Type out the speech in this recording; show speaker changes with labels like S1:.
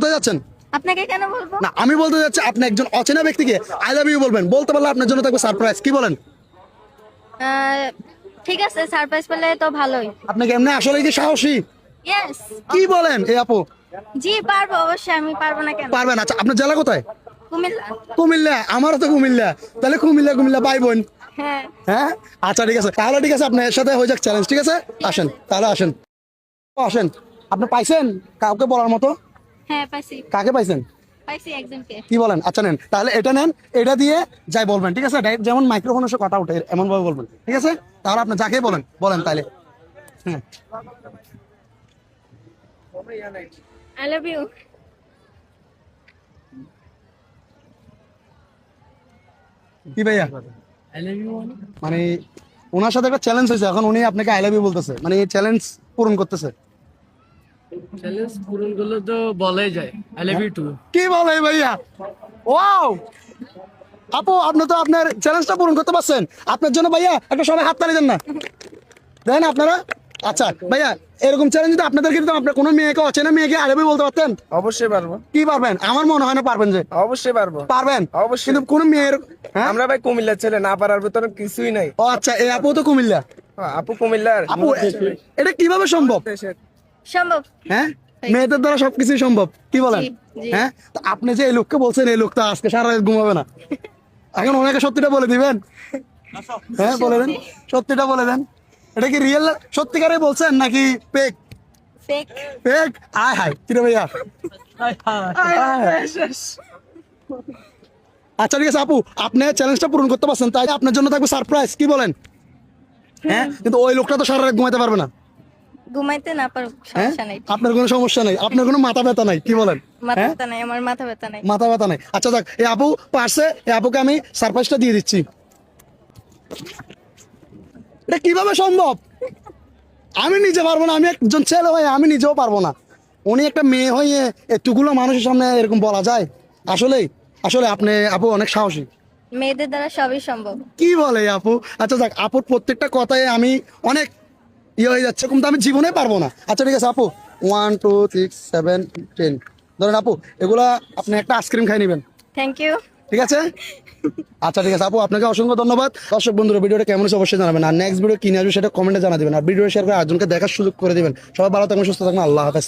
S1: কোথায় যাচ্ছেন?
S2: আপনাকে কেন বলবো?
S1: না, আমি বলতে যাচ্ছি আপনি একজন অচেনা ব্যক্তিকে আই লাভ ইউ বলবেন, বলতে পারলে আপনার জন্য থাকবে সারপ্রাইজ। কি বলেন?
S2: ঠিক আছে, সারপ্রাইজ পেলে তো ভালোই।
S1: আপনি কি এমনি আসলে কি সাহসী?
S2: ইয়েস।
S1: কি বলেন এই আপু?
S2: জি পারবো, অবশ্যই। আমি পারবো না কেন?
S1: পারবেন। আচ্ছা, আপনার জেলা কোথায়?
S2: কুমিল্লা।
S1: কুমিল্লা। আমারও তো কুমিল্লা। তাহলে কুমিল্লা ভাই বোন।
S2: হ্যাঁ।
S1: হ্যাঁ, আচ্ছা ঠিক আছে, তাহলে ঠিক আছে, আপনার সাথে হয়ে যাক চ্যালেঞ্জ। ঠিক আছে, আসেন তাহলে, আসেন আসেন। আপনি পাইছেন কাউকে বলার মতো?
S2: হ্যাঁ পাইছি।
S1: কাকে পাইছেন?
S2: পাইছি একজনকে।
S1: কি বলেন? আচ্ছা নেন, তাহলে এটা নেন, এটা দিয়ে যাই বলবেন। ঠিক আছে, যেমন মাইক্রোফোনের সাথে কথা উঠে এমন ভাবে বলবেন। ঠিক আছে, তাহলে আপনি যাকে বলেন বলেন তাহলে। হ্যাঁ,
S2: আই লাভ ইউ।
S1: কি ভাইয়া? মানে ওনার সাথে একটা চ্যালেঞ্জ হয়েছে, এখন উনি আপনাকে আই লাভ ইউ বলতেছে, মানে এই চ্যালেঞ্জ পূরণ করতেছে।
S3: চ্যালেঞ্জ পূরণ করলে তো বলাই যায় আই লাভ ইউ টু।
S1: কি বলে ভাইয়া? ওয়াও! আপু, আপনি তো আপনার চ্যালেঞ্জটা পূরণ করতে পারছেন। আপনার জন্য ভাইয়া একটা সবাই হাততালি দেন না, দেন আপনারা। আচ্ছা ভাইয়া, এরকম চ্যালেঞ্জ যদি আপনাদের কিন্তু আপনার কোনো মেয়েকে, অচেনা মেয়েকে আই লাভ ইউ বলতে পারতেন?
S4: অবশ্যই পারবো।
S1: কি পারবেন? আমার মনে হয় না পারবেন। যে
S4: অবশ্যই পারবো।
S1: পারবেন
S4: অবশ্যই।
S1: কিন্তু কোন মেয়ের, হ্যাঁ?
S4: আমরা ভাই কুমিল্লার ছেলে, না পারার ভিতরে কিছুই নাই।
S1: ও আচ্ছা, এই আপু তো কুমিল্লা।
S4: আপু কুমিল্লার।
S1: আপু, এটা কিভাবে সম্ভব?
S2: সম্ভব।
S1: হ্যাঁ, মেয়েদের দ্বারা সবকিছু সম্ভব। কি বলেন?
S2: জি, জি।
S1: হ্যাঁ, তো আপনি যে এই লোককে বলছেন, এই লোকটা আজকে সারা রাত ঘুমাবে না। এখন ওনাকে সত্যিটা বলে দিবেন। হ্যাঁ, বলে দেন, সত্যিটা বলে দেন। এটা কি রিয়েল সত্যিকারে বলছেন নাকি ফেক?
S2: ফেক।
S1: ফেক? আয় হায়, কিরে ভাইয়া? আয় হায়। আচ্ছা ঠিক আছে আপু, আপনি চ্যালেঞ্জটা পূরণ করতে পারছেন, তাই আপনার জন্য থাকবে সারপ্রাইজ। কি বলেন? হ্যাঁ, কিন্তু ওই লোকটা তো সারা রাত ঘুমাইতে পারবে না।
S2: ঘুমাইতে না পারো,
S1: হ্যাঁ,
S2: সমস্যা নাই।
S1: আপনার কোনো সমস্যা নেই, আপনার কোনো মাথা ব্যথা নাই। কি বলেন?
S2: মাথা
S1: হ্যাঁ,
S2: ব্যথা নাই, আমার মাথা ব্যথা নাই।
S1: মাথা ব্যথা নাই। আচ্ছা যাক, এই আপু পারছে, এই আপুকে আমি সারপ্রাইজটা দিয়ে দিচ্ছি। এটা কিভাবে সম্ভব? আমি নিজে পারবো না, আমি একজন ছেলে হয়ে আমি নিজেও পারবো না। উনি একটা মেয়ে হয়ে এতগুলো মানুষের সামনে এরকম বলা যায়? আসলেই, আসলে আপনি আপু অনেক সাহসী।
S2: মেয়েদের দ্বারা সবই সম্ভব।
S1: কি বলে আপু? আচ্ছা যাক, আপুর প্রত্যেকটা কথায় আমি অনেক হয়ে যাচ্ছে, কিন্তু আমি জীবনে পারবো না। আচ্ছা ঠিক আছে আপু, 1 2 6 7 10 ধরেন আপু, এগুলা আপনি একটা আইসক্রিম খাই নেবেন।
S2: Thank you.
S1: ঠিক আছে? আচ্ছা ঠিক আছে আপু, আপনাকে অসংখ্য ধন্যবাদ। দর্শক বন্ধুরা, ভিডিওটা কেমন হয়েছে অবশ্যই জানাবেন, আর নেক্সট ভিডিও কি নিয়ে আসবে সেটা কমেন্টে জানা দিবেন, আর ভিডিও শেয়ার করে আরেকজনকে দেখার সুযোগ করে দিবেন। সবাই ভালো থাকবেন, সুস্থ থাকবেন, আল্লাহ হাফেজ।